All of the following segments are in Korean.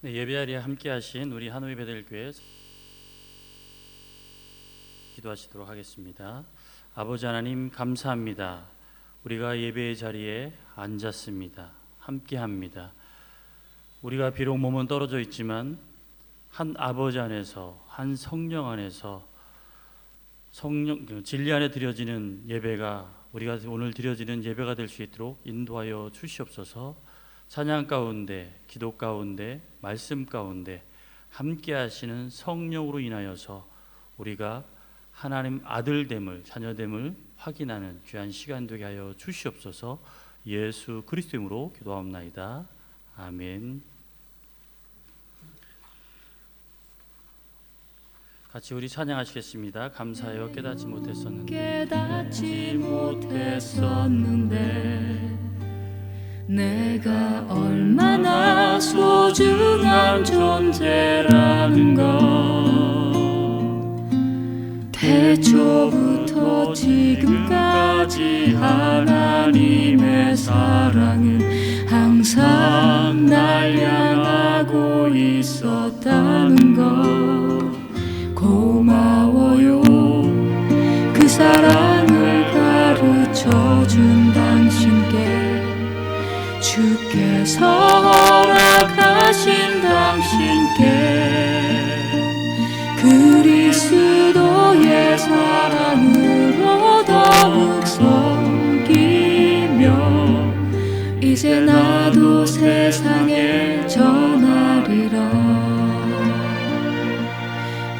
네, 예배 자리에 함께 하신 우리 하노이 베델교회 기도하시도록 하겠습니다. 아버지 하나님 감사합니다. 우리가 예배의 자리에 앉았습니다. 함께합니다. 우리가 비록 몸은 떨어져 있지만 한 아버지 안에서, 한 성령 안에서, 진리 안에 드려지는 예배가, 우리가 오늘 드려지는 예배가 될 수 있도록 인도하여 주시옵소서. 찬양 가운데, 기도 가운데, 말씀 가운데 함께 하시는 성령으로 인하여서 우리가 하나님 아들됨을, 자녀됨을 확인하는 귀한 시간 되게 하여 주시옵소서. 예수 그리스도 이름으로 기도하옵나이다. 아멘. 같이 우리 찬양하시겠습니다. 감사하여 깨닫지 못했었는데 내가 얼마나 소중한 존재라는 것, 태초부터 지금까지 하나님의 사랑은 항상 날 향하고 있었다는 것, 고마워요. 그 사랑을 가르쳐준 당신께, 주께서 허락하신 당신께, 그리스도의 사랑으로 더욱 섬기며 이제 나도 세상에 전하리라.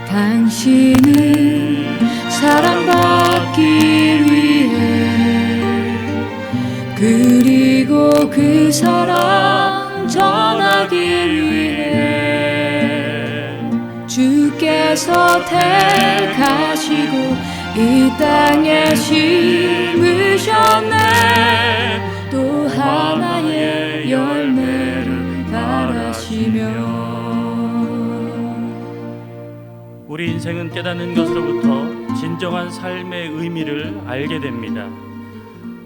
당신은 사랑받기 위해, 그리고 그 사랑 전하기 위해 주께서 택하시고 이 땅에 심으셨네. 또 하나의 열매를 바라시며. 우리 인생은 깨닫는 것으로부터 진정한 삶의 의미를 알게 됩니다.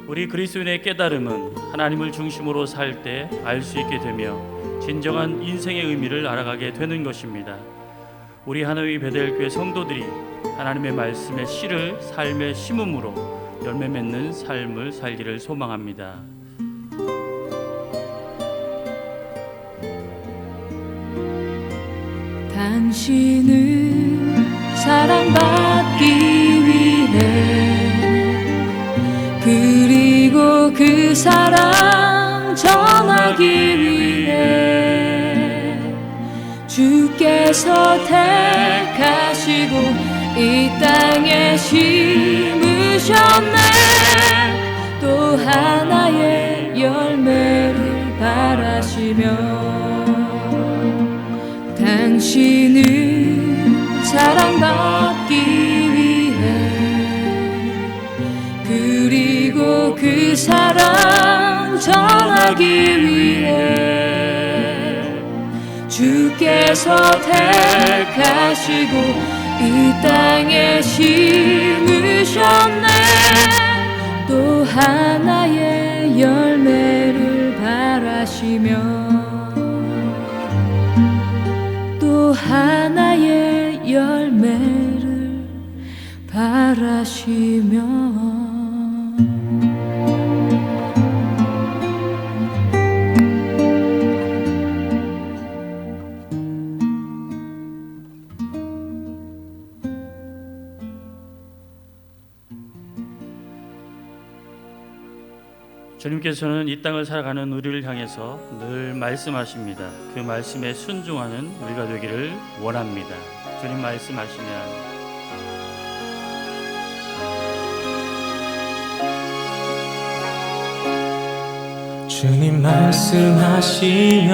우리 그리스도인의 깨달음은 하나님을 중심으로 살 때 알 수 있게 되며 진정한 인생의 의미를 알아가게 되는 것입니다. 우리 하나의 베델교회 성도들이 하나님의 말씀의 씨를 삶에 심음으로 열매 맺는 삶을 살기를 소망합니다. 당신은 사랑받기 위해 그리고 그 사랑 전하기 위해 주께서 택하시고 이 땅에 심으셨네. 또 하나의 열매를 바라시며. 당신은 사랑받기 위해 그리고 그 사랑 전하기 위해 주께서 택하시고 이 땅에 심으셨네. 또 하나의 열매를 바라시며. 또 하나의 열매를 바라시며. 주님께서는 이 땅을 살아가는 우리를 향해서 늘 말씀하십니다. 그 말씀에 순종하는 우리가 되기를 원합니다. 주님 말씀하시면 주님 말씀하시면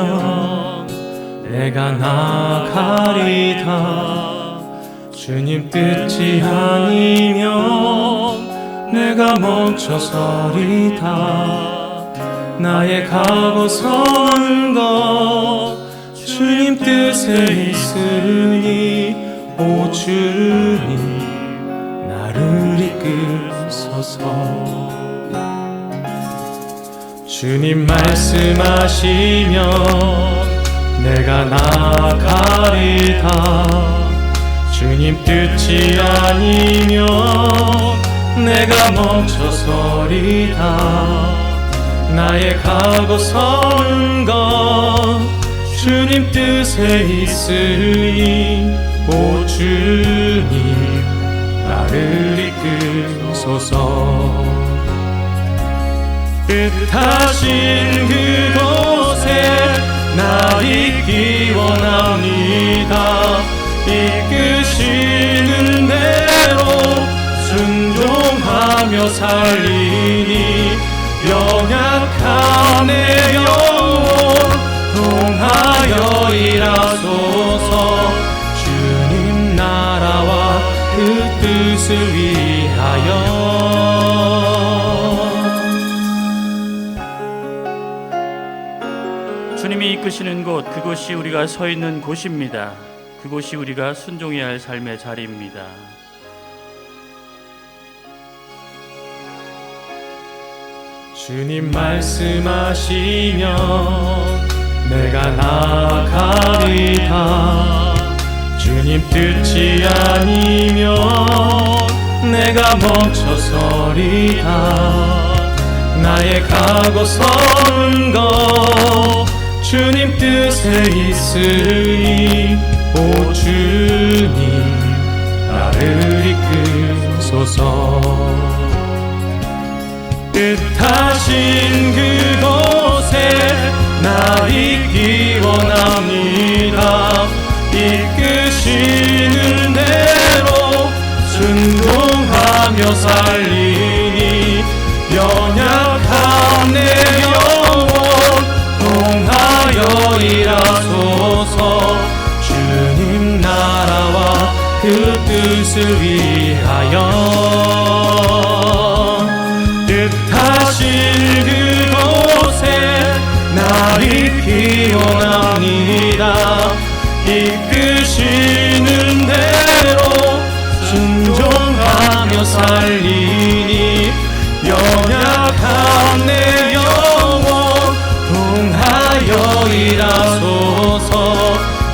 내가 나아가리다. 주님 뜻이 아니면 내가 멈춰서리다. 나의 가고 서는 것 주님 뜻에 있으니 오 주님 나를 이끄소서. 주님 말씀하시면 내가 나아가리다. 주님 뜻이 아니면 내가 멈춰서리다. 나의 가고 서는 것 주님 뜻에 있으니 오 주님 나를 이끄소서. 뜻하신 그곳에 나 있기 원합니다. 이끄시는 대로 순종하며 살리니 연약한 내 영혼 통하여 일하소서. 주님 나라와 그 뜻을 위하여. 주님이 이끄시는 곳, 그곳이 우리가 서 있는 곳입니다. 그곳이 우리가 순종해야 할 삶의 자리입니다. 주님 말씀하시면 내가 나아가리다. 주님 뜻이 아니면 내가 멈춰서리다. 나의 가고 서는 것 주님 뜻에 있으니 오 주님 나를 이끄소서. 뜻하신 그곳에 나 있기 원합니다. 이끄시는 대로 순종하며 살리니 연약한 내 영혼 통하여 일하소서. 주님 나라와 그 뜻을 위하여 뜻하신 그곳에 날이 피어납니다. 이끄시는 대로 순종하며 살리니 연약한 내 영혼 동하여 일하소서.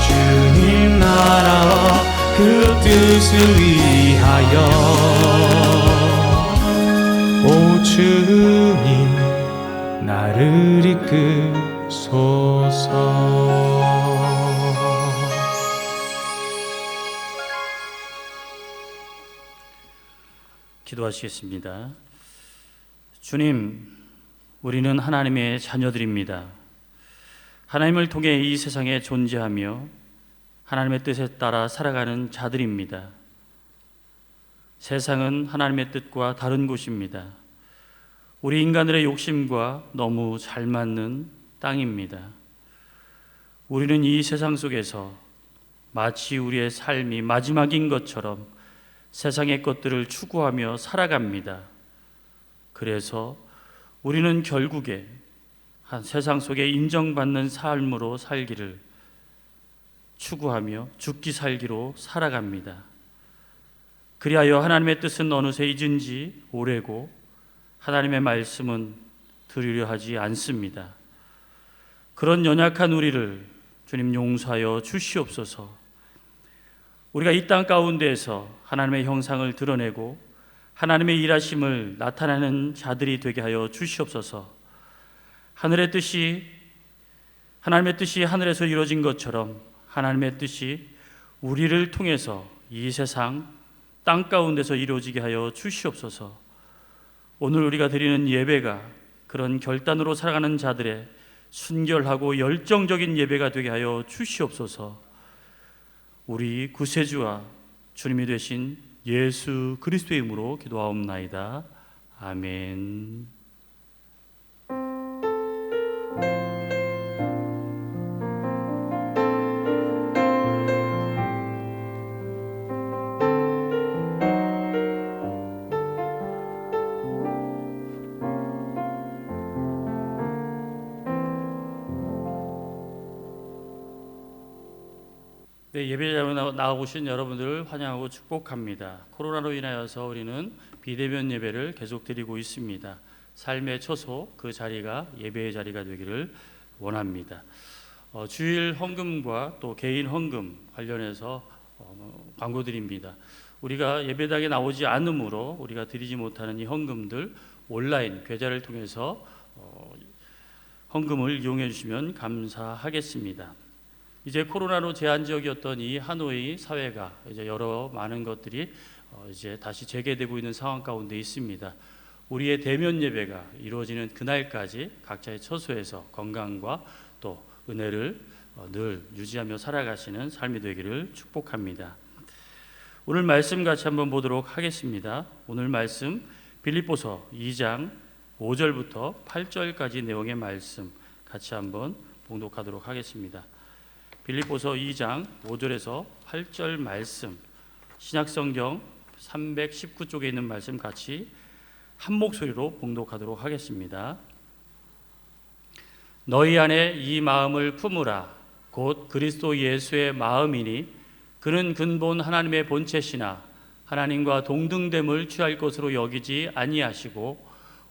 주님 나라와 그 뜻을 위하여 오 주님 나를 이끄소서. 기도하시겠습니다. 주님, 우리는 하나님의 자녀들입니다. 하나님을 통해 이 세상에 존재하며 하나님의 뜻에 따라 살아가는 자들입니다. 세상은 하나님의 뜻과 다른 곳입니다. 우리 인간들의 욕심과 너무 잘 맞는 땅입니다. 우리는 이 세상 속에서 마치 우리의 삶이 마지막인 것처럼 세상의 것들을 추구하며 살아갑니다. 그래서 우리는 결국에 한 세상 속에 인정받는 삶으로 살기를 추구하며 죽기 살기로 살아갑니다. 그리하여 하나님의 뜻은 어느새 잊은 지 오래고 하나님의 말씀은 들으려 하지 않습니다. 그런 연약한 우리를 주님 용서하여 주시옵소서. 우리가 이 땅 가운데에서 하나님의 형상을 드러내고 하나님의 일하심을 나타내는 자들이 되게 하여 주시옵소서. 하나님의 뜻이 하늘에서 이루어진 것처럼 하나님의 뜻이 우리를 통해서 이 세상 땅 가운데서 이루어지게 하여 주시옵소서. 오늘 우리가 드리는 예배가 그런 결단으로 살아가는 자들의 순결하고 열정적인 예배가 되게 하여 주시옵소서. 우리 구세주와 주님이 되신 예수 그리스도의 이름으로 기도하옵나이다. 아멘. 네, 예배자로 나와보신 여러분들을 환영하고 축복합니다. 코로나로 인하여서 우리는 비대면 예배를 계속 드리고 있습니다. 삶의 처소 그 자리가 예배의 자리가 되기를 원합니다. 주일 헌금과 또 개인 헌금 관련해서 광고드립니다. 우리가 예배당에 나오지 않으므로 우리가 드리지 못하는 이 헌금들 온라인 계좌를 통해서 헌금을 이용해 주시면 감사하겠습니다. 이제 코로나로 제한적이었던 이 하노이 사회가 이제 여러 많은 것들이 이제 다시 재개되고 있는 상황 가운데 있습니다. 우리의 대면 예배가 이루어지는 그날까지 각자의 처소에서 건강과 또 은혜를 늘 유지하며 살아가시는 삶이 되기를 축복합니다. 오늘 말씀 같이 한번 보도록 하겠습니다. 오늘 말씀 빌립보서 2장 5절부터 8절까지 내용의 말씀 같이 한번 봉독하도록 하겠습니다. 빌립보서 2장 5절에서 8절 말씀, 신약성경 319쪽에 있는 말씀 같이 한 목소리로 봉독하도록 하겠습니다. 너희 안에 이 마음을 품으라. 곧 그리스도 예수의 마음이니 그는 근본 하나님의 본체시나 하나님과 동등됨을 취할 것으로 여기지 아니하시고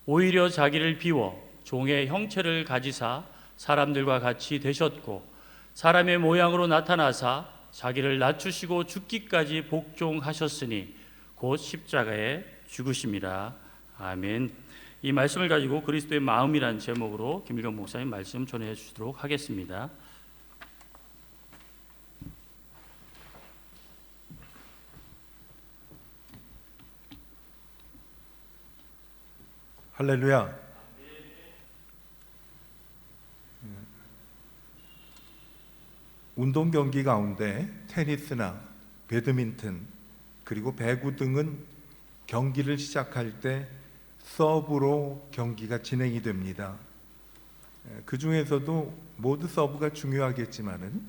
오히려 자기를 비워 종의 형체를 가지사 사람들과 같이 되셨고 사람의 모양으로 나타나사 자기를 낮추시고 죽기까지 복종하셨으니 곧 십자가에 죽으심이라. 아멘. 이 말씀을 가지고 그리스도의 마음이라는 제목으로 김일경 목사님 말씀 전해 주시도록 하겠습니다. 할렐루야. 운동 경기 가운데 테니스나 배드민턴 그리고 배구 등은 경기를 시작할 때 서브로 경기가 진행이 됩니다. 그 중에서도 모두 서브가 중요하겠지만은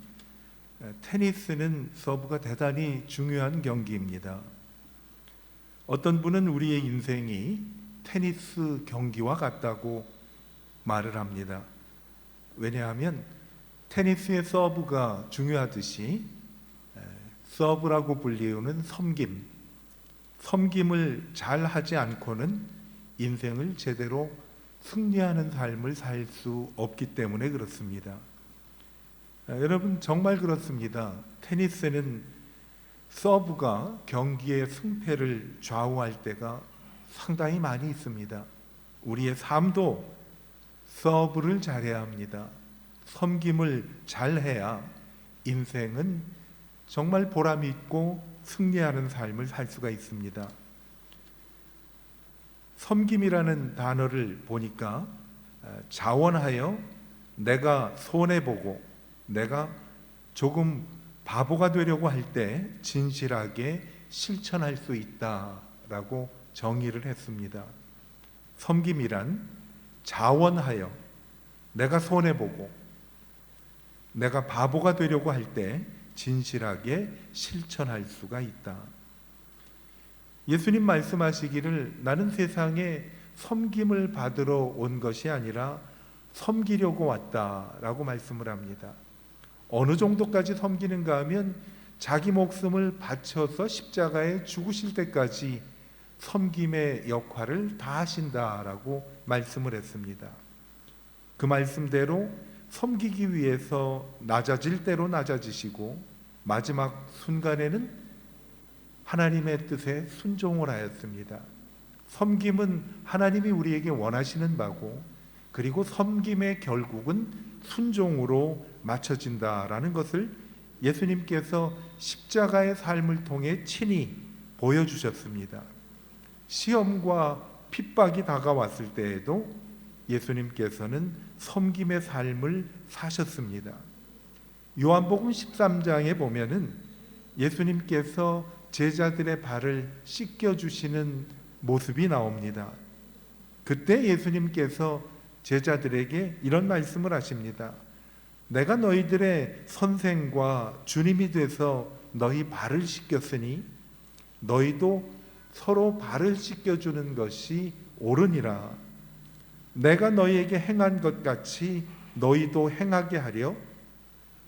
테니스는 서브가 대단히 중요한 경기입니다. 어떤 분은 우리의 인생이 테니스 경기와 같다고 말을 합니다. 왜냐하면 테니스의 서브가 중요하듯이 서브라고 불리우는 섬김을 잘 하지 않고는 인생을 제대로 승리하는 삶을 살 수 없기 때문에 그렇습니다. 여러분, 정말 그렇습니다. 테니스는 서브가 경기의 승패를 좌우할 때가 상당히 많이 있습니다. 우리의 삶도 서브를 잘해야 합니다. 섬김을 잘해야 인생은 정말 보람 있고 승리하는 삶을 살 수가 있습니다. 섬김이라는 단어를 보니까 자원하여 내가 손해보고 내가 조금 바보가 되려고 할 때 진실하게 실천할 수 있다라고 정의를 했습니다. 섬김이란 자원하여 내가 손해보고 내가 바보가 되려고 할 때 진실하게 실천할 수가 있다. 예수님 말씀하시기를 나는 세상에 섬김을 받으러 온 것이 아니라 섬기려고 왔다라고 말씀을 합니다. 어느 정도까지 섬기는가 하면 자기 목숨을 바쳐서 십자가에 죽으실 때까지 섬김의 역할을 다 하신다라고 말씀을 했습니다. 그 말씀대로 섬기기 위해서 낮아질 대로 낮아지시고 마지막 순간에는 하나님의 뜻에 순종을 하였습니다. 섬김은 하나님이 우리에게 원하시는 바고, 그리고 섬김의 결국은 순종으로 맞춰진다라는 것을 예수님께서 십자가의 삶을 통해 친히 보여주셨습니다. 시험과 핍박이 다가왔을 때에도 예수님께서는 섬김의 삶을 사셨습니다. 요한복음 13장에 보면은 예수님께서 제자들의 발을 씻겨주시는 모습이 나옵니다. 그때 예수님께서 제자들에게 이런 말씀을 하십니다. 내가 너희들의 선생과 주님이 돼서 너희 발을 씻겼으니 너희도 서로 발을 씻겨주는 것이 옳으니라. 내가 너희에게 행한 것 같이 너희도 행하게 하려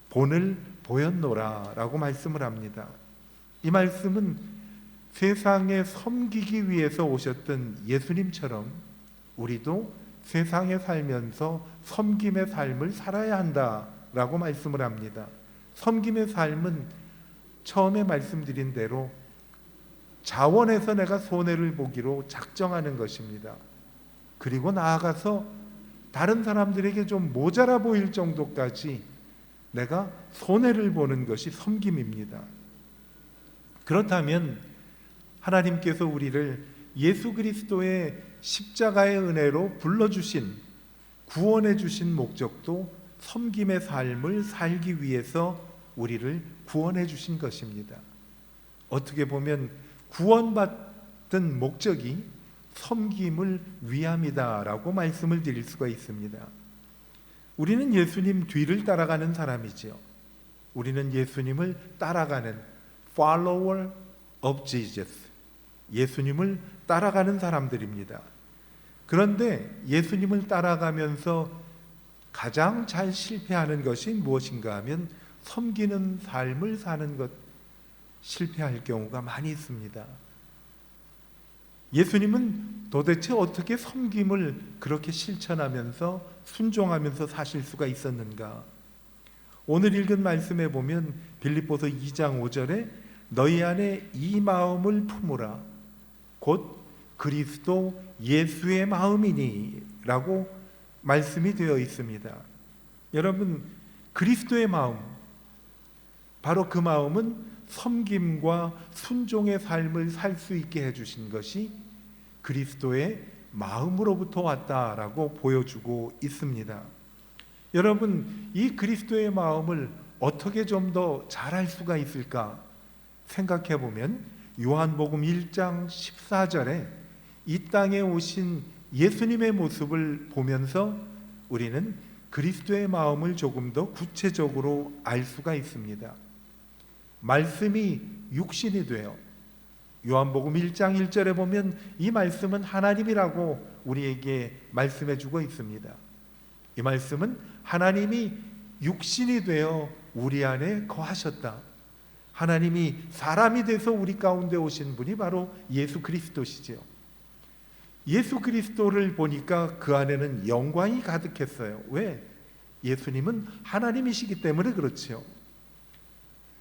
본을 보였노라 라고 말씀을 합니다. 이 말씀은 세상에 섬기기 위해서 오셨던 예수님처럼 우리도 세상에 살면서 섬김의 삶을 살아야 한다라고 말씀을 합니다. 섬김의 삶은 처음에 말씀드린 대로 자원해서 내가 손해를 보기로 작정하는 것입니다. 그리고 나아가서 다른 사람들에게 좀 모자라 보일 정도까지 내가 손해를 보는 것이 섬김입니다. 그렇다면 하나님께서 우리를 예수 그리스도의 십자가의 은혜로 불러주신, 구원해 주신 목적도 섬김의 삶을 살기 위해서 우리를 구원해 주신 것입니다. 어떻게 보면 구원받은 목적이 섬김을 위함이다라고 말씀을 드릴 수가 있습니다. 우리는 예수님 뒤를 따라가는 사람이지요. 우리는 예수님을 따라가는 follower of Jesus, 예수님을 따라가는 사람들입니다. 그런데 예수님을 따라가면서 가장 잘 실패하는 것이 무엇인가 하면 섬기는 삶을 사는 것, 실패할 경우가 많이 있습니다. 예수님은 도대체 어떻게 섬김을 그렇게 실천하면서 순종하면서 사실 수가 있었는가? 오늘 읽은 말씀에 보면 빌립보서 2장 5절에 너희 안에 이 마음을 품으라 곧 그리스도 예수의 마음이니 라고 말씀이 되어 있습니다. 여러분, 그리스도의 마음, 바로 그 마음은 섬김과 순종의 삶을 살 수 있게 해주신 것이 그리스도의 마음으로부터 왔다라고 보여주고 있습니다. 여러분, 이 그리스도의 마음을 어떻게 좀 더 잘할 수가 있을까 생각해 보면 요한복음 1장 14절에 이 땅에 오신 예수님의 모습을 보면서 우리는 그리스도의 마음을 조금 더 구체적으로 알 수가 있습니다. 말씀이 육신이 돼요. 요한복음 1장 1절에 보면 이 말씀은 하나님이라고 우리에게 말씀해 주고 있습니다. 이 말씀은 하나님이 육신이 되어 우리 안에 거하셨다. 하나님이 사람이 돼서 우리 가운데 오신 분이 바로 예수 그리스도시죠. 예수 그리스도를 보니까 그 안에는 영광이 가득했어요. 왜? 예수님은 하나님이시기 때문에 그렇지요.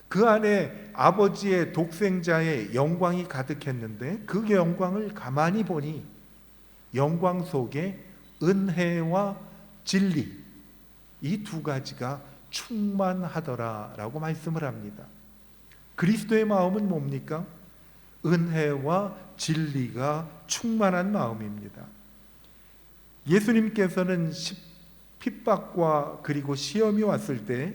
그 안에 아버지의 독생자의 영광이 가득했는데 그 영광을 가만히 보니 영광 속에 은혜와 진리, 이 두 가지가 충만하더라라고 말씀을 합니다. 그리스도의 마음은 뭡니까? 은혜와 진리가 충만한 마음입니다. 예수님께서는 핍박과 그리고 시험이 왔을 때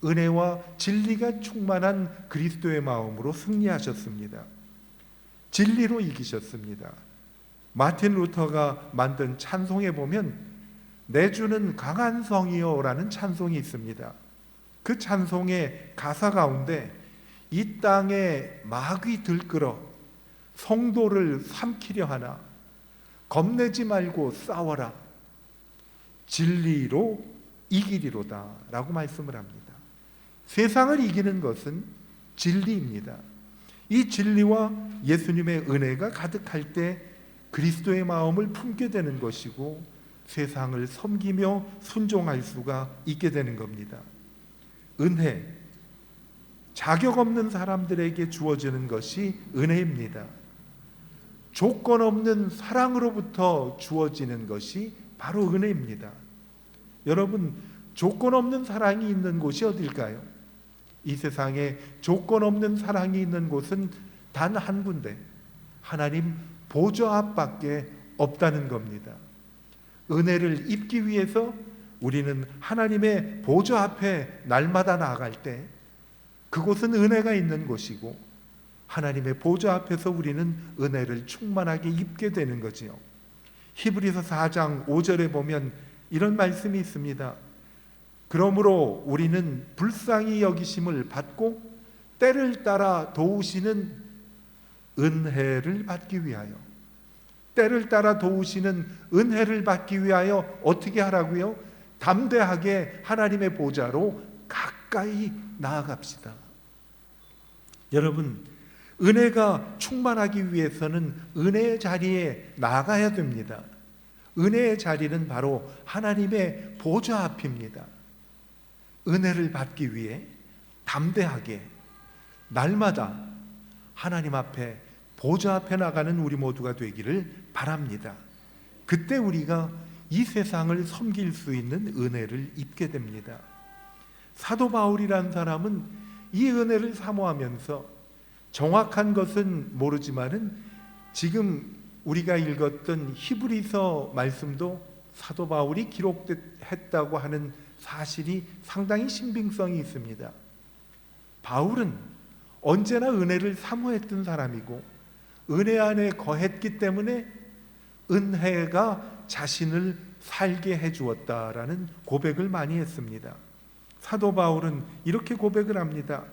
은혜와 진리가 충만한 그리스도의 마음으로 승리하셨습니다. 진리로 이기셨습니다. 마틴 루터가 만든 찬송에 보면 내 주는 강한 성이요라는 찬송이 있습니다. 그 찬송의 가사 가운데 이 땅에 마귀 들끓어 성도를 삼키려 하나 겁내지 말고 싸워라 진리로 이기리로다 라고 말씀을 합니다. 세상을 이기는 것은 진리입니다. 이 진리와 예수님의 은혜가 가득할 때 그리스도의 마음을 품게 되는 것이고 세상을 섬기며 순종할 수가 있게 되는 겁니다. 은혜, 자격 없는 사람들에게 주어지는 것이 은혜입니다. 조건 없는 사랑으로부터 주어지는 것이 바로 은혜입니다. 여러분, 조건 없는 사랑이 있는 곳이 어딜까요? 이 세상에 조건 없는 사랑이 있는 곳은 단 한 군데, 하나님 보좌 앞밖에 없다는 겁니다. 은혜를 입기 위해서 우리는 하나님의 보좌 앞에 날마다 나아갈 때 그곳은 은혜가 있는 곳이고 하나님의 보좌 앞에서 우리는 은혜를 충만하게 입게 되는 거지요. 히브리서 4장 5절에 보면 이런 말씀이 있습니다. 그러므로 우리는 불쌍히 여기심을 받고 때를 따라 도우시는 은혜를 받기 위하여, 때를 따라 도우시는 은혜를 받기 위하여 어떻게 하라고요? 담대하게 하나님의 보좌로 가까이 나아갑시다. 여러분, 은혜가 충만하기 위해서는 은혜의 자리에 나가야 됩니다. 은혜의 자리는 바로 하나님의 보좌 앞입니다. 은혜를 받기 위해 담대하게 날마다 하나님 앞에 보좌 앞에 나가는 우리 모두가 되기를 바랍니다. 그때 우리가 이 세상을 섬길 수 있는 은혜를 입게 됩니다. 사도 바울이라는 사람은 이 은혜를 사모하면서 정확한 것은 모르지만은 지금 우리가 읽었던 히브리서 말씀도 사도 바울이 기록했다고 하는 사실이 상당히 신빙성이 있습니다. 바울은 언제나 은혜를 사모했던 사람이고 은혜 안에 거했기 때문에 은혜가 자신을 살게 해주었다라는 고백을 많이 했습니다. 사도 바울은 이렇게 고백을 합니다.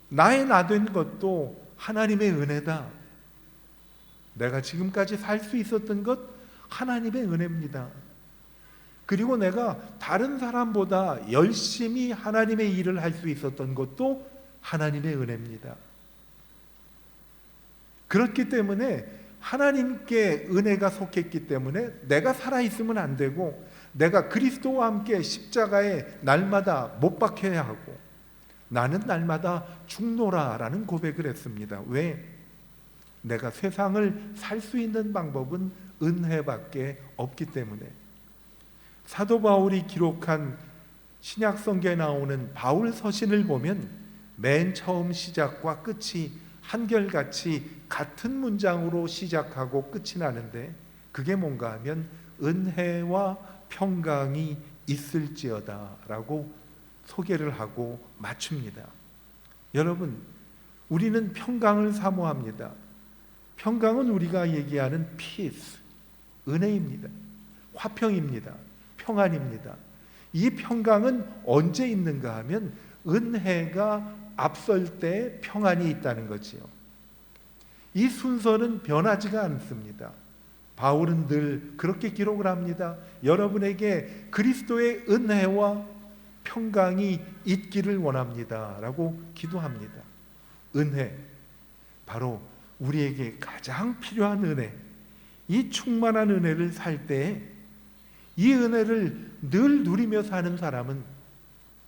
나의 나된 것도 하나님의 은혜다. 내가 지금까지 살 수 있었던 것 하나님의 은혜입니다. 그리고 내가 다른 사람보다 열심히 하나님의 일을 할 수 있었던 것도 하나님의 은혜입니다. 그렇기 때문에 하나님께 은혜가 속했기 때문에 내가 살아있으면 안 되고 내가 그리스도와 함께 십자가에 날마다 못 박혀야 하고 나는 날마다 죽노라라는 고백을 했습니다. 왜? 내가 세상을 살 수 있는 방법은 은혜밖에 없기 때문에. 사도 바울이 기록한 신약 성경에 나오는 바울 서신을 보면 맨 처음 시작과 끝이 한결같이 같은 문장으로 시작하고 끝이 나는데 그게 뭔가 하면 은혜와 평강이 있을지어다 라고 소개를 하고 맞춥니다. 여러분, 우리는 평강을 사모합니다. 평강은 우리가 얘기하는 peace, 은혜입니다. 화평입니다. 평안입니다. 이 평강은 언제 있는가 하면 은혜가 앞설 때 평안이 있다는 거지요. 이 순서는 변하지가 않습니다. 바울은 늘 그렇게 기록을 합니다. 여러분에게 그리스도의 은혜와 평강이 있기를 원합니다 라고 기도합니다. 은혜, 바로 우리에게 가장 필요한 은혜, 이 충만한 은혜를 살 때 이 은혜를 늘 누리며 사는 사람은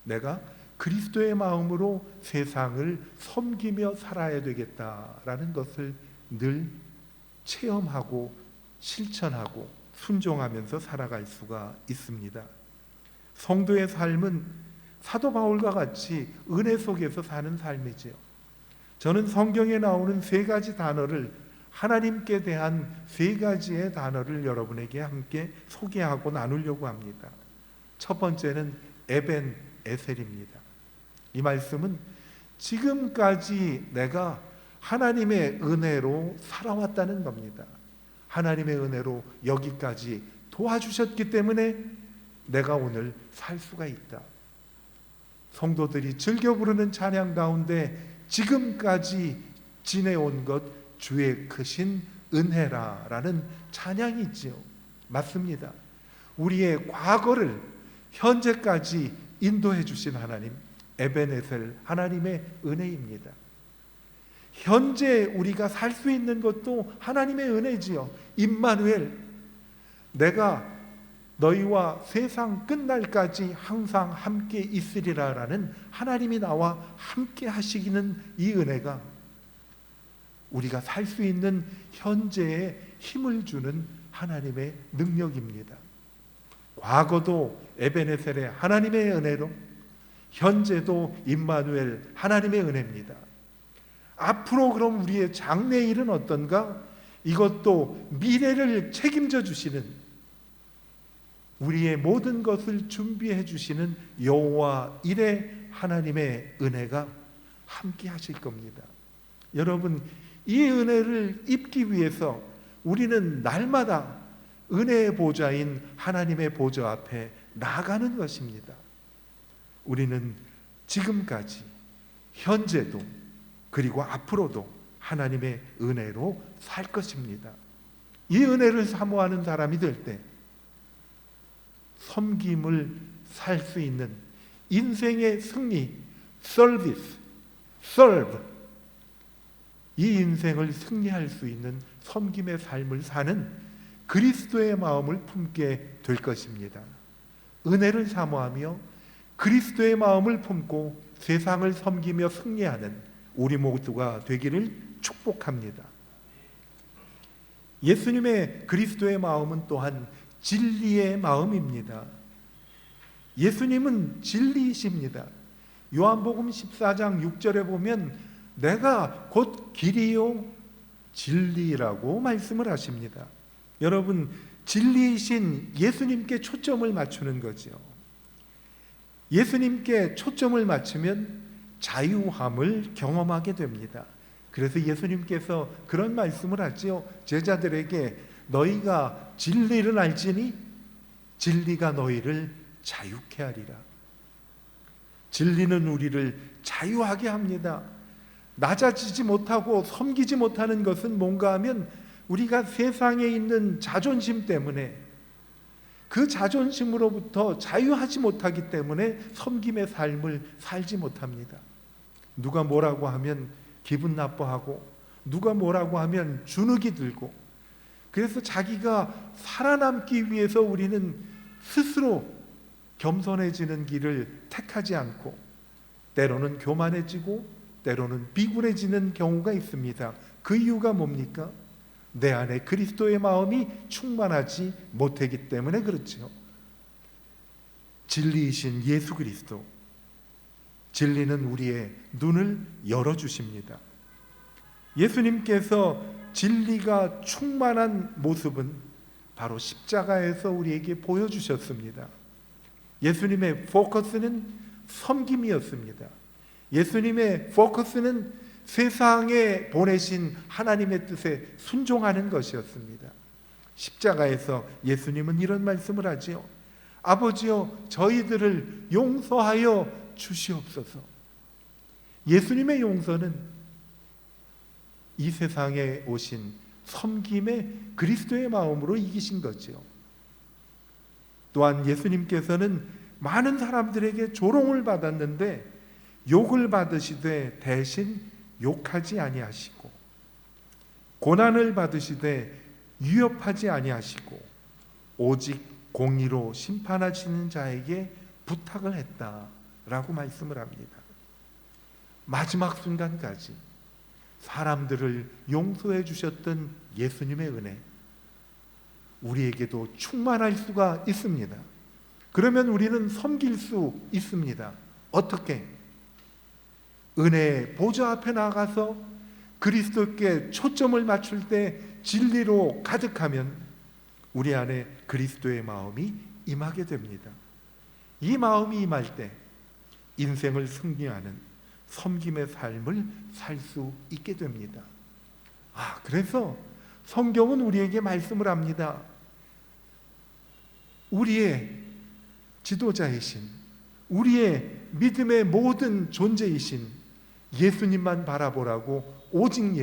내가 그리스도의 마음으로 세상을 섬기며 살아야 되겠다라는 것을 늘 체험하고 실천하고 순종하면서 살아갈 수가 있습니다. 성도의 삶은 사도 바울과 같이 은혜 속에서 사는 삶이지요. 저는 성경에 나오는 세 가지 단어를, 하나님께 대한 세 가지의 단어를 여러분에게 함께 소개하고 나누려고 합니다. 첫 번째는 에벤 에셀입니다. 이 말씀은 지금까지 내가 하나님의 은혜로 살아왔다는 겁니다. 하나님의 은혜로 여기까지 도와주셨기 때문에 내가 오늘 살 수가 있다. 성도들이 즐겨 부르는 찬양 가운데 지금까지 지내온 것 주의 크신 은혜라라는 찬양이 있지요. 맞습니다. 우리의 과거를 현재까지 인도해 주신 하나님, 에벤에셀 하나님의 은혜입니다. 현재 우리가 살 수 있는 것도 하나님의 은혜지요. 임마누엘, 내가 너희와 세상 끝날까지 항상 함께 있으리라라는 하나님이 나와 함께 하시기는 이 은혜가 우리가 살 수 있는 현재에 힘을 주는 하나님의 능력입니다. 과거도 에베네셀의 하나님의 은혜로, 현재도 임마누엘 하나님의 은혜입니다. 앞으로 그럼 우리의 장래일은 어떤가? 이것도 미래를 책임져 주시는, 우리의 모든 것을 준비해 주시는 여호와 일의 하나님의 은혜가 함께 하실 겁니다. 여러분, 이 은혜를 입기 위해서 우리는 날마다 은혜의 보좌인 하나님의 보좌 앞에 나가는 것입니다. 우리는 지금까지, 현재도, 그리고 앞으로도 하나님의 은혜로 살 것입니다. 이 은혜를 사모하는 사람이 될 때 섬김을 살 수 있는 인생의 승리, 서비스, serve, 이 인생을 승리할 수 있는 섬김의 삶을 사는 그리스도의 마음을 품게 될 것입니다. 은혜를 사모하며 그리스도의 마음을 품고 세상을 섬기며 승리하는 우리 모두가 되기를 축복합니다. 예수님의 그리스도의 마음은 또한 진리의 마음입니다. 예수님은 진리이십니다. 요한복음 14장 6절에 보면 내가 곧 길이요 진리라고 말씀을 하십니다. 여러분, 진리이신 예수님께 초점을 맞추는 거죠. 예수님께 초점을 맞추면 자유함을 경험하게 됩니다. 그래서 예수님께서 그런 말씀을 하죠. 제자들에게 너희가 진리를 알지니 진리가 너희를 자유케 하리라. 진리는 우리를 자유하게 합니다. 낮아지지 못하고 섬기지 못하는 것은 뭔가 하면 우리가 세상에 있는 자존심 때문에, 그 자존심으로부터 자유하지 못하기 때문에 섬김의 삶을 살지 못합니다. 누가 뭐라고 하면 기분 나빠하고, 누가 뭐라고 하면 주눅이 들고, 그래서 자기가 살아남기 위해서 우리는 스스로 겸손해지는 길을 택하지 않고 때로는 교만해지고 때로는 비굴해지는 경우가 있습니다. 그 이유가 뭡니까? 내 안에 그리스도의 마음이 충만하지 못하기 때문에 그렇죠. 진리이신 예수 그리스도, 진리는 우리의 눈을 열어주십니다. 예수님께서 진리가 충만한 모습은 바로 십자가에서 우리에게 보여주셨습니다. 예수님의 포커스는 섬김이었습니다. 예수님의 포커스는 세상에 보내신 하나님의 뜻에 순종하는 것이었습니다. 십자가에서 예수님은 이런 말씀을 하지요. 아버지여 저희들을 용서하여 주시옵소서. 예수님의 용서는 이 세상에 오신 섬김의 그리스도의 마음으로 이기신 거죠. 또한 예수님께서는 많은 사람들에게 조롱을 받았는데 욕을 받으시되 대신 욕하지 아니하시고, 고난을 받으시되 위협하지 아니하시고, 오직 공의로 심판하시는 자에게 부탁을 했다라고 말씀을 합니다. 마지막 순간까지 사람들을 용서해 주셨던 예수님의 은혜, 우리에게도 충만할 수가 있습니다. 그러면 우리는 섬길 수 있습니다. 어떻게? 은혜의 보좌 앞에 나가서 그리스도께 초점을 맞출 때 진리로 가득하면 우리 안에 그리스도의 마음이 임하게 됩니다. 이 마음이 임할 때 인생을 승리하는 섬김의 삶을 살 수 있게 됩니다. 그래서 성경은 우리에게 말씀을 합니다. 우리의 지도자이신, 우리의 믿음의 모든 존재이신 예수님만 바라보라고, 오직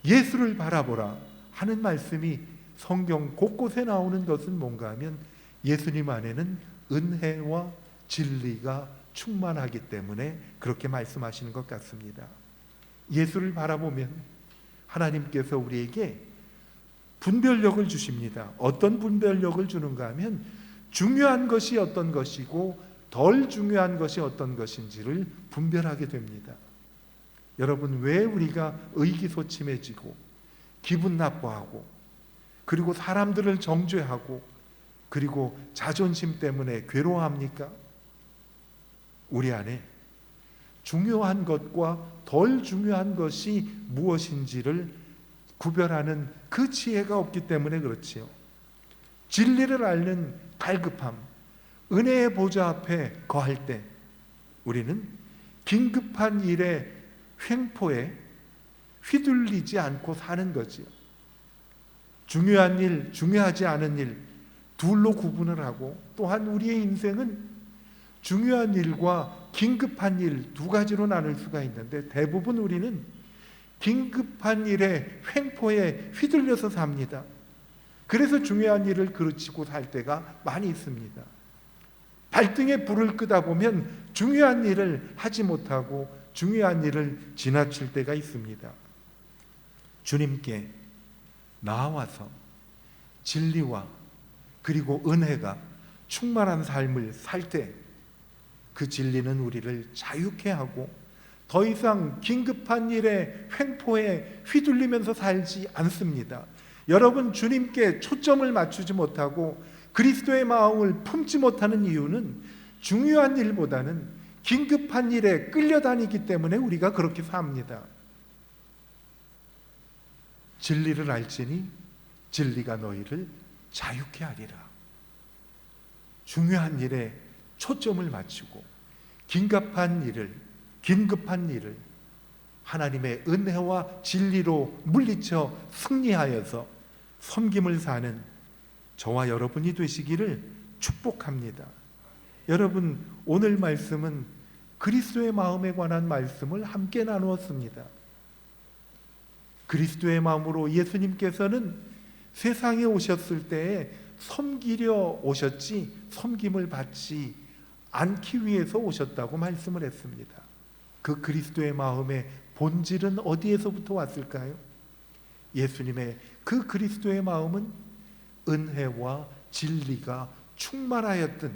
예수를 바라보라 하는 말씀이 성경 곳곳에 나오는 것은 뭔가 하면 예수님 안에는 은혜와 진리가 충만하기 때문에 그렇게 말씀하시는 것 같습니다. 예수를 바라보면 하나님께서 우리에게 분별력을 주십니다. 어떤 분별력을 주는가 하면 중요한 것이 어떤 것이고 덜 중요한 것이 어떤 것인지를 분별하게 됩니다. 여러분, 왜 우리가 의기소침해지고 기분 나빠하고 그리고 사람들을 정죄하고 그리고 자존심 때문에 괴로워합니까? 우리 안에 중요한 것과 덜 중요한 것이 무엇인지를 구별하는 그 지혜가 없기 때문에 그렇지요. 진리를 앓는 갈급함, 은혜의 보좌 앞에 거할 때 우리는 긴급한 일의 횡포에 휘둘리지 않고 사는 거지요. 중요한 일, 중요하지 않은 일 둘로 구분을 하고, 또한 우리의 인생은 중요한 일과 긴급한 일 두 가지로 나눌 수가 있는데 대부분 우리는 긴급한 일의 횡포에 휘둘려서 삽니다. 그래서 중요한 일을 그르치고 살 때가 많이 있습니다. 발등에 불을 끄다 보면 중요한 일을 하지 못하고 중요한 일을 지나칠 때가 있습니다. 주님께 나와서 진리와 그리고 은혜가 충만한 삶을 살 때 그 진리는 우리를 자유케 하고 더 이상 긴급한 일의 횡포에 휘둘리면서 살지 않습니다. 여러분, 주님께 초점을 맞추지 못하고 그리스도의 마음을 품지 못하는 이유는 중요한 일보다는 긴급한 일에 끌려다니기 때문에 우리가 그렇게 삽니다. 진리를 알지니 진리가 너희를 자유케 하리라. 중요한 일에 초점을 맞추고 긴급한 일을 하나님의 은혜와 진리로 물리쳐 승리하여서 섬김을 사는 저와 여러분이 되시기를 축복합니다. 여러분, 오늘 말씀은 그리스도의 마음에 관한 말씀을 함께 나누었습니다. 그리스도의 마음으로 예수님께서는 세상에 오셨을 때에 섬기려 오셨지 섬김을 받지 않기 위해서 오셨다고 말씀을 했습니다. 그 그리스도의 마음의 본질은 어디에서부터 왔을까요? 예수님의 그 그리스도의 마음은 은혜와 진리가 충만하였던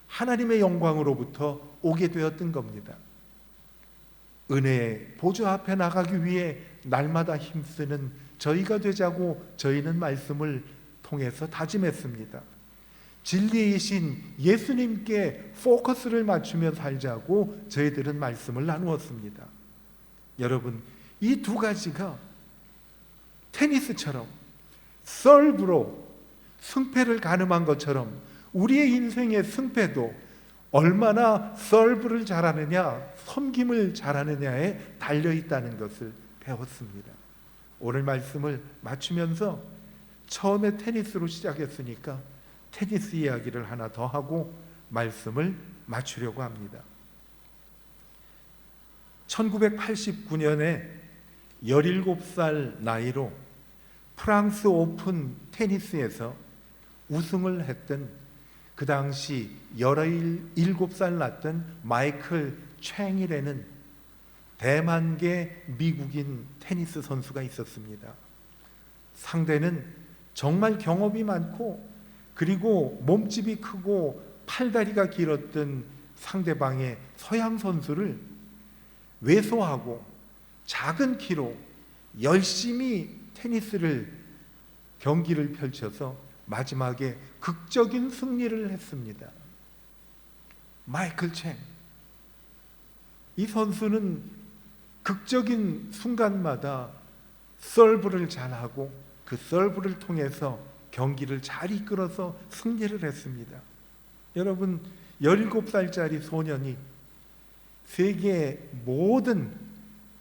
하나님의 영광으로부터 오게 되었던 겁니다. 은혜의 보좌 앞에 나가기 위해 날마다 힘쓰는 저희가 되자고 저희는 말씀을 통해서 다짐했습니다. 진리이신 예수님께 포커스를 맞추며 살자고 저희들은 말씀을 나누었습니다. 여러분, 이 두 가지가 테니스처럼 서브로 승패를 가늠한 것처럼 우리의 인생의 승패도 얼마나 서브를 잘하느냐, 섬김을 잘하느냐에 달려있다는 것을 배웠습니다. 오늘 말씀을 맞추면서 처음에 테니스로 시작했으니까 테니스 이야기를 하나 더 하고 말씀을 마치려고 합니다. 1989년에 17살 나이로 프랑스 오픈 테니스에서 우승을 했던 그 당시 17살 났던 마이클 챙이라는 대만계 미국인 테니스 선수가 있었습니다. 상대는 정말 경험이 많고 그리고 몸집이 크고 팔다리가 길었던 상대방의 서양 선수를 왜소하고 작은 키로 열심히 테니스를 경기를 펼쳐서 마지막에 극적인 승리를 했습니다. 마이클 챙. 이 선수는 극적인 순간마다 서브를 잘하고 그 서브를 통해서 경기를 잘 이끌어서 승리를 했습니다. 여러분, 17살짜리 소년이 세계 모든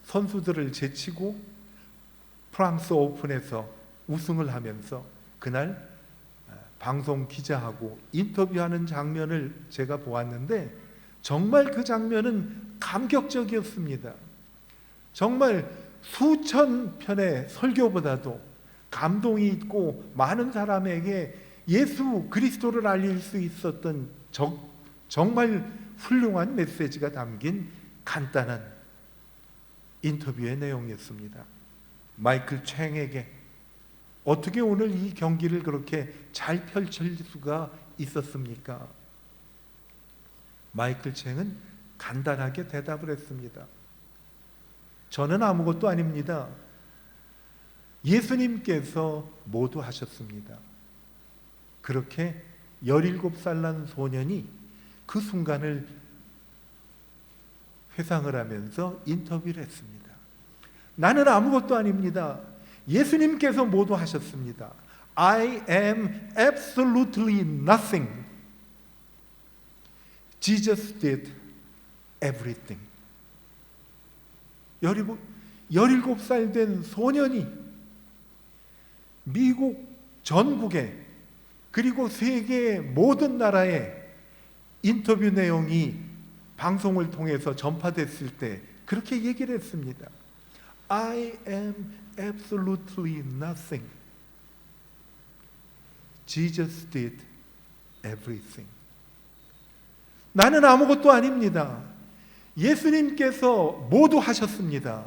선수들을 제치고 프랑스 오픈에서 우승을 하면서 그날 방송 기자하고 인터뷰하는 장면을 제가 보았는데 정말 그 장면은 감격적이었습니다. 정말 수천 편의 설교보다도 감동이 있고 많은 사람에게 예수 그리스도를 알릴 수 있었던 정말 훌륭한 메시지가 담긴 간단한 인터뷰의 내용이었습니다. 마이클 챙에게 어떻게 오늘 이 경기를 그렇게 잘 펼칠 수가 있었습니까? 마이클 챙은 간단하게 대답을 했습니다. 저는 아무것도 아닙니다. 예수님께서 모두 하셨습니다. 그렇게 17살 난 소년이 그 순간을 회상을 하면서 인터뷰를 했습니다. 나는 아무것도 아닙니다. 예수님께서 모두 하셨습니다. I am absolutely nothing. Jesus did everything. 17살 된 소년이 미국 전국에 그리고 세계 모든 나라에 인터뷰 내용이 방송을 통해서 전파됐을 때 그렇게 얘기를 했습니다. I am absolutely nothing. Jesus did everything. 나는 아무것도 아닙니다. 예수님께서 모두 하셨습니다.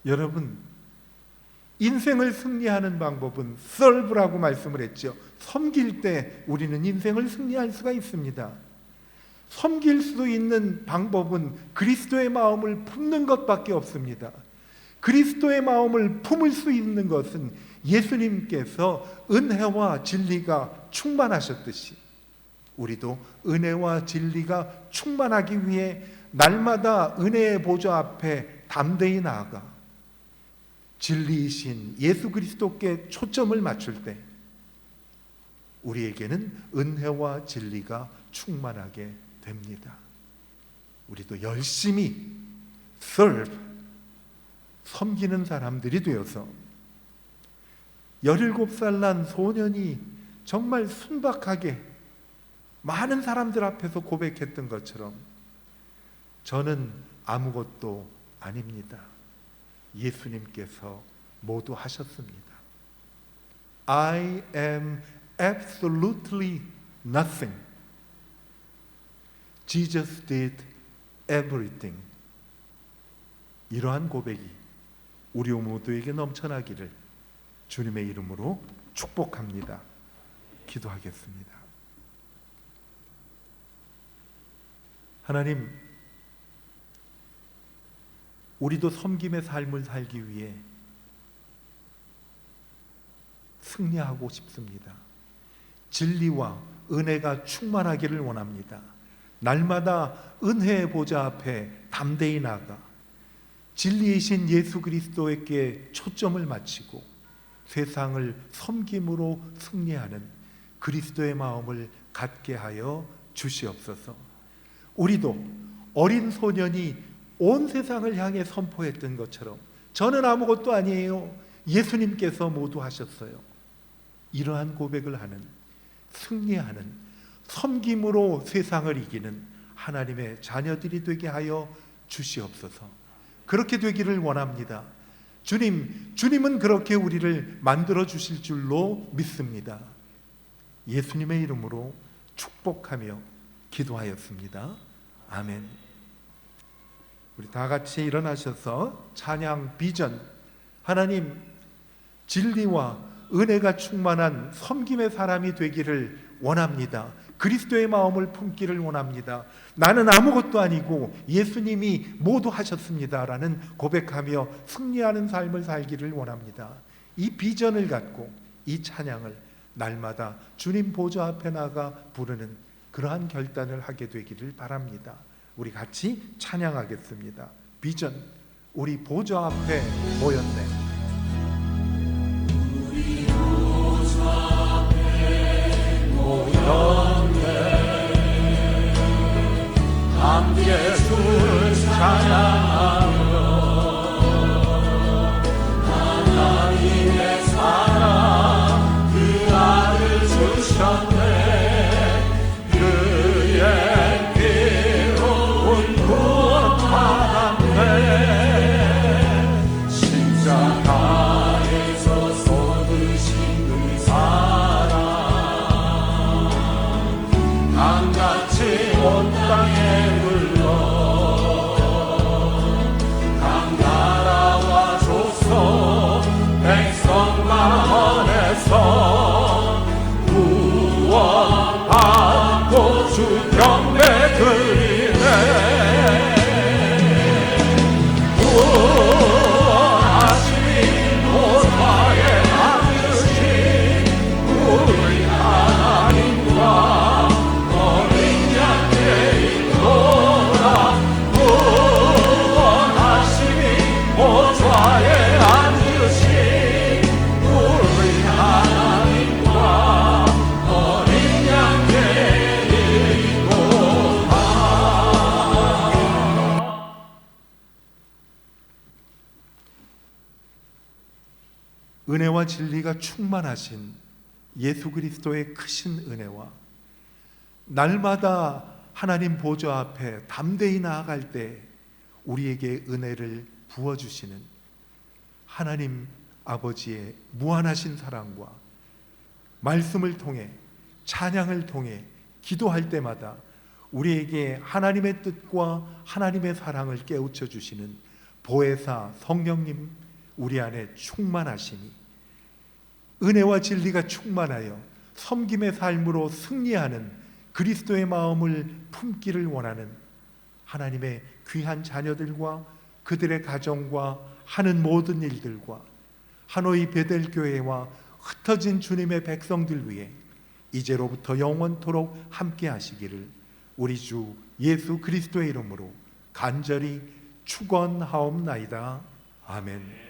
여러분, 인생을 승리하는 방법은 serve라고 말씀을 했죠. 섬길 때 우리는 인생을 승리할 수가 있습니다. 섬길 수 있는 방법은 그리스도의 마음을 품는 것밖에 없습니다. 그리스도의 마음을 품을 수 있는 것은 예수님께서 은혜와 진리가 충만하셨듯이 우리도 은혜와 진리가 충만하기 위해 날마다 은혜의 보좌 앞에 담대히 나아가 진리이신 예수 그리스도께 초점을 맞출 때 우리에게는 은혜와 진리가 충만하게 됩니다. 우리도 열심히 serve, 섬기는 사람들이 되어서 17살 난 소년이 정말 순박하게 많은 사람들 앞에서 고백했던 것처럼 저는 아무것도 아닙니다. 예수님께서 모두 하셨습니다. I am absolutely nothing. Jesus did everything. 이러한 고백이 우리 모두에게 넘쳐나기를 주님의 이름으로 축복합니다. 기도하겠습니다. 하나님, 우리도 섬김의 삶을 살기 위해 승리하고 싶습니다. 진리와 은혜가 충만하기를 원합니다. 날마다 은혜의 보좌 앞에 담대히 나가 진리이신 예수 그리스도에게 초점을 맞추고 세상을 섬김으로 승리하는 그리스도의 마음을 갖게 하여 주시옵소서. 우리도 어린 소년이 온 세상을 향해 선포했던 것처럼 저는 아무것도 아니에요. 예수님께서 모두 하셨어요. 이러한 고백을 하는, 승리하는, 섬김으로 세상을 이기는 하나님의 자녀들이 되게 하여 주시옵소서. 그렇게 되기를 원합니다. 주님은 그렇게 우리를 만들어 주실 줄로 믿습니다. 예수님의 이름으로 축복하며 기도하였습니다. 아멘. 우리 다 같이 일어나셔서 찬양 비전, 하나님 진리와 은혜가 충만한 섬김의 사람이 되기를 원합니다. 그리스도의 마음을 품기를 원합니다. 나는 아무것도 아니고 예수님이 모두 하셨습니다 라는 고백하며 승리하는 삶을 살기를 원합니다. 이 비전을 갖고 이 찬양을 날마다 주님 보좌 앞에 나가 부르는 그러한 결단을 하게 되기를 바랍니다. 우리 같이 찬양하겠습니다. 비전, 우리 보좌 앞에 모였네. 함께 주를 찬양하며 하나님의 사랑 그 아들 주셨네. 그의 피로 온 구원 받았네. 십자가에서 쏟으신 그 사랑 강같이 온 땅에 구원받고 주 경배 드리네. 구원하시니 보좌에 앉으신 우리 하나님과 어린 양의 인도라. 구원하시니 보좌에 앉으신 우리 하나님과 어린 양의 인도라. 은혜와 진리가 충만하신 예수 그리스도의 크신 은혜와 날마다 하나님 보좌 앞에 담대히 나아갈 때 우리에게 은혜를 부어주시는 하나님 아버지의 무한하신 사랑과 말씀을 통해 찬양을 통해 기도할 때마다 우리에게 하나님의 뜻과 하나님의 사랑을 깨우쳐 주시는 보혜사 성령님 우리 안에 충만하시니 은혜와 진리가 충만하여 섬김의 삶으로 승리하는 그리스도의 마음을 품기를 원하는 하나님의 귀한 자녀들과 그들의 가정과 하는 모든 일들과 하노이 베델교회와 흩어진 주님의 백성들 위해 이제로부터 영원토록 함께 하시기를 우리 주 예수 그리스도의 이름으로 간절히 축원하옵나이다. 아멘.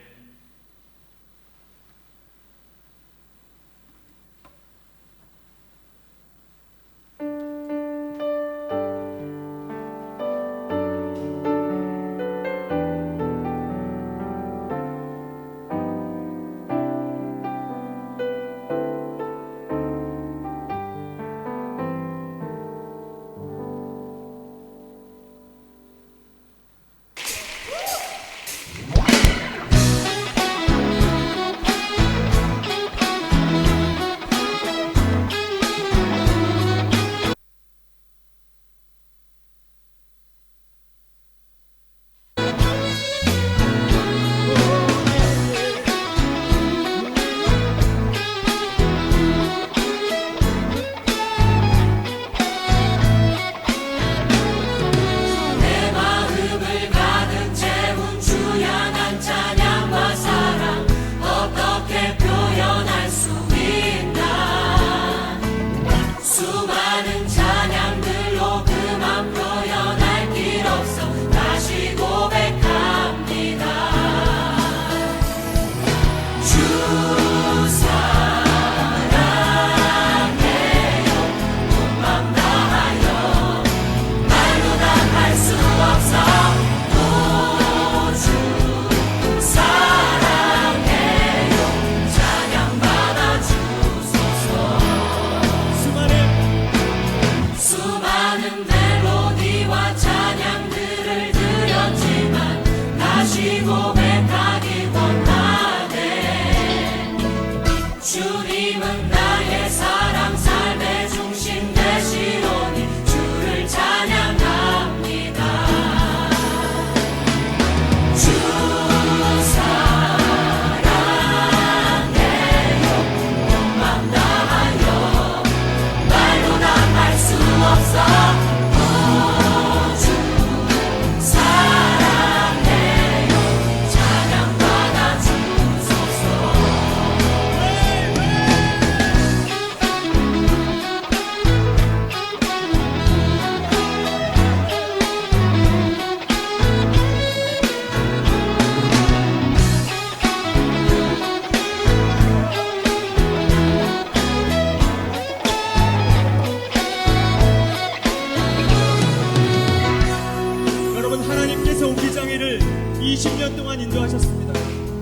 20년 동안 인도하셨습니다.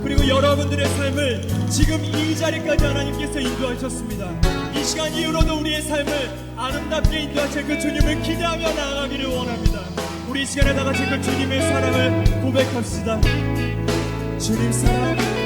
그리고 여러분들의 삶을 지금 이 자리까지 하나님께서 인도하셨습니다. 이 시간 이후로도 우리의 삶을 아름답게 인도하실 그 주님을 기대하며 나아가기를 원합니다. 우리 이 시간에 다 같이 그 주님의 사랑을 고백합시다. 주님 사랑